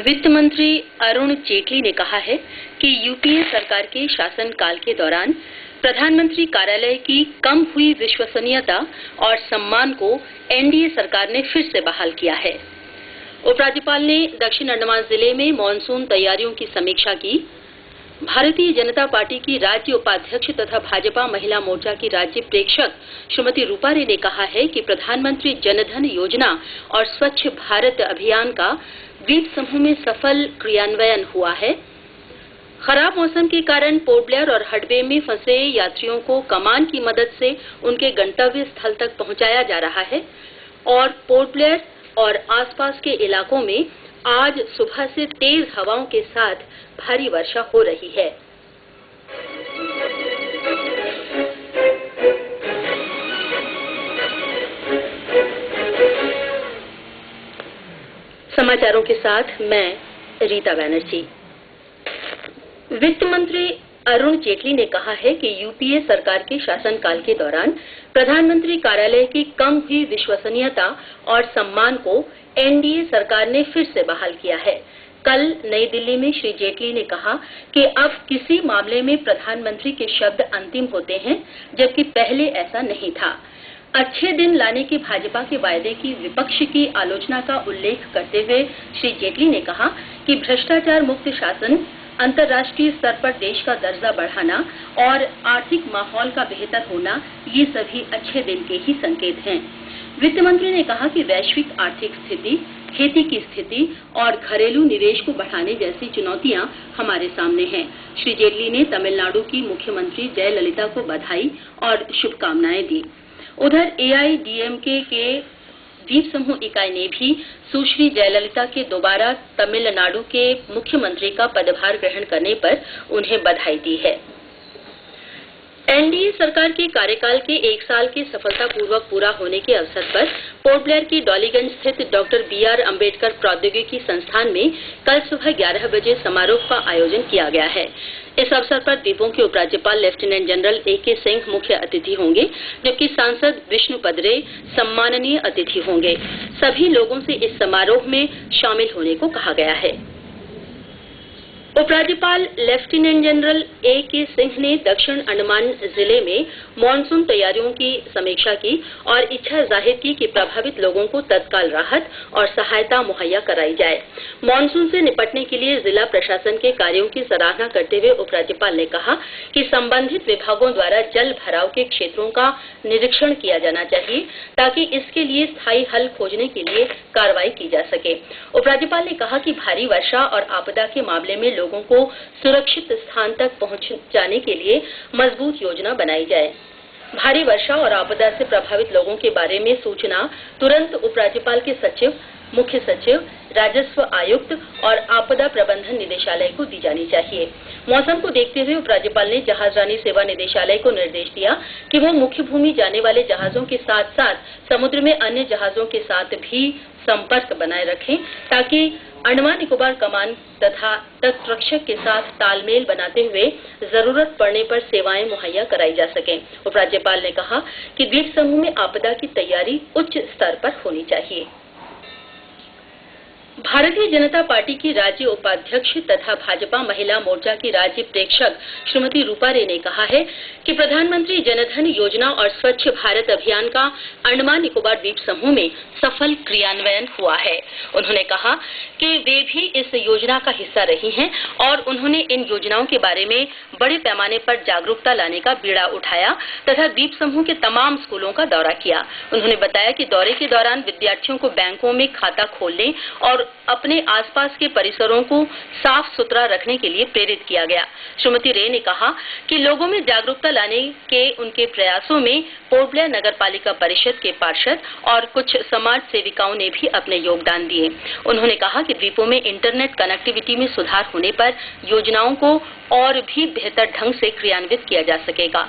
वित्त मंत्री अरुण जेटली ने कहा है कि यूपीए सरकार के शासनकाल के दौरान प्रधानमंत्री कार्यालय की कम हुई विश्वसनीयता और सम्मान को एनडीए सरकार ने फिर से बहाल किया है। उपराज्यपाल ने दक्षिण अंडमान जिले में मानसून तैयारियों की समीक्षा की। भारतीय जनता पार्टी की राज्य उपाध्यक्ष तथा भाजपा महिला मोर्चा की राज्य प्रेक्षक श्रीमती रूपा रे ने कहा है कि प्रधानमंत्री जनधन योजना और स्वच्छ भारत अभियान का द्वीप समूह में सफल क्रियान्वयन हुआ है। खराब मौसम के कारण पोर्ट ब्लेयर और हडबे में फंसे यात्रियों को कमान की मदद से उनके गंतव्य स्थल तक पहुंचाया जा रहा है और पोर्ट ब्लेयर और आसपास के इलाकों में आज सुबह से तेज हवाओं के साथ भारी वर्षा हो रही है। समाचारों के साथ मैं रीता बैनर्जी। वित्त मंत्री अरुण जेटली ने कहा है कि यूपीए सरकार के शासनकाल के दौरान प्रधानमंत्री कार्यालय की कम हुई विश्वसनीयता और सम्मान को एनडीए सरकार ने फिर से बहाल किया है। कल नई दिल्ली में श्री जेटली ने कहा कि अब किसी मामले में प्रधानमंत्री के शब्द अंतिम होते हैं, जबकि पहले ऐसा नहीं था। अच्छे दिन लाने के भाजपा के वायदे की विपक्ष की आलोचना का उल्लेख करते हुए श्री जेटली ने कहा कि भ्रष्टाचार मुक्त शासन, अंतर्राष्ट्रीय स्तर पर देश का दर्जा बढ़ाना और आर्थिक माहौल का बेहतर होना, ये सभी अच्छे दिन के ही संकेत हैं। वित्त मंत्री ने कहा कि वैश्विक आर्थिक स्थिति, खेती की स्थिति और घरेलू निवेश को बढ़ाने जैसी चुनौतियां हमारे सामने हैं। श्री जेटली ने तमिलनाडु की मुख्यमंत्री जयललिता को बधाई और शुभकामनाएं दी। उधर एआईडीएमके के द्वीप समूह इकाई ने भी सुश्री जयललिता के दोबारा तमिलनाडु के मुख्यमंत्री का पदभार ग्रहण करने पर उन्हें बधाई दी है। एनडीए सरकार के कार्यकाल के 1 साल के सफलतापूर्वक पूरा होने के अवसर पर पोर्ट ब्लेयर की डॉलीगंज स्थित डॉक्टर बीआर अम्बेडकर प्रौद्योगिकी संस्थान में कल सुबह 11 बजे समारोह का आयोजन किया गया है। इस अवसर पर द्वीपों के उपराज्यपाल लेफ्टिनेंट जनरल ए.के. सिंह मुख्य अतिथि होंगे, जबकि सांसद विष्णुपद रे सम्माननीय अतिथि होंगे। सभी लोगों से इस समारोह में शामिल होने को कहा गया है। उपराज्यपाल लेफ्टिनेंट जनरल ए.के. सिंह ने दक्षिण अंडमान जिले में मानसून तैयारियों की समीक्षा की और इच्छा जाहिर की कि प्रभावित लोगों को तत्काल राहत और सहायता मुहैया कराई जाए। मानसून से निपटने के लिए जिला प्रशासन के कार्यों की सराहना करते हुए उपराज्यपाल ने कहा कि संबंधित विभागों द्वारा जल भराव के क्षेत्रों का निरीक्षण किया जाना चाहिए, ताकि इसके लिए स्थायी हल खोजने के लिए कार्रवाई की जा सके। उपराज्यपाल ने कहा कि भारी वर्षा और आपदा के मामले में लोगों को सुरक्षित स्थान तक पहुंचाने के लिए मजबूत योजना बनाई जाए। भारी वर्षा और आपदा से प्रभावित लोगों के बारे में सूचना तुरंत उपराज्यपाल के सचिव, मुख्य सचिव, राजस्व आयुक्त और आपदा प्रबंधन निदेशालय को दी जानी चाहिए। मौसम को देखते हुए उपराज्यपाल ने जहाजरानी सेवा निदेशालय को निर्देश दिया कि वो मुख्य भूमि जाने वाले जहाजों के साथ साथ समुद्र में अन्य जहाजों के साथ भी संपर्क बनाए रखें, ताकि अंडमान निकोबार कमान तथा तटरक्षक के साथ तालमेल बनाते हुए जरूरत पड़ने पर सेवाएं मुहैया कराई जा सकें। उपराज्यपाल ने कहा कि द्वीप समूह में आपदा की तैयारी उच्च स्तर पर होनी चाहिए। भारतीय जनता पार्टी की राज्य उपाध्यक्ष तथा भाजपा महिला मोर्चा की राज्य प्रेक्षक श्रीमती रूपा रे ने कहा है कि प्रधानमंत्री जनधन योजना और स्वच्छ भारत अभियान का अंडमान निकोबार द्वीप समूह में सफल क्रियान्वयन हुआ है। उन्होंने कहा कि वे भी इस योजना का हिस्सा रही हैं और उन्होंने इन योजनाओं के बारे में बड़े पैमाने पर जागरूकता लाने का बीड़ा उठाया तथा द्वीप समूह के तमाम स्कूलों का दौरा किया। उन्होंने बताया कि दौरे के दौरान विद्यार्थियों को बैंकों में खाता खोलने और अपने आसपास के परिसरों को साफ सुथरा रखने के लिए प्रेरित किया गया। श्रीमती रे ने कहा कि लोगों में जागरूकता लाने के उनके प्रयासों में पोर्ट ब्लेयर नगर पालिका परिषद के पार्षद और कुछ समाज सेविकाओं ने भी अपने योगदान दिए। उन्होंने कहा कि द्वीपों में इंटरनेट कनेक्टिविटी में सुधार होने पर योजनाओं को और भी बेहतर ढंग से क्रियान्वित किया जा सकेगा।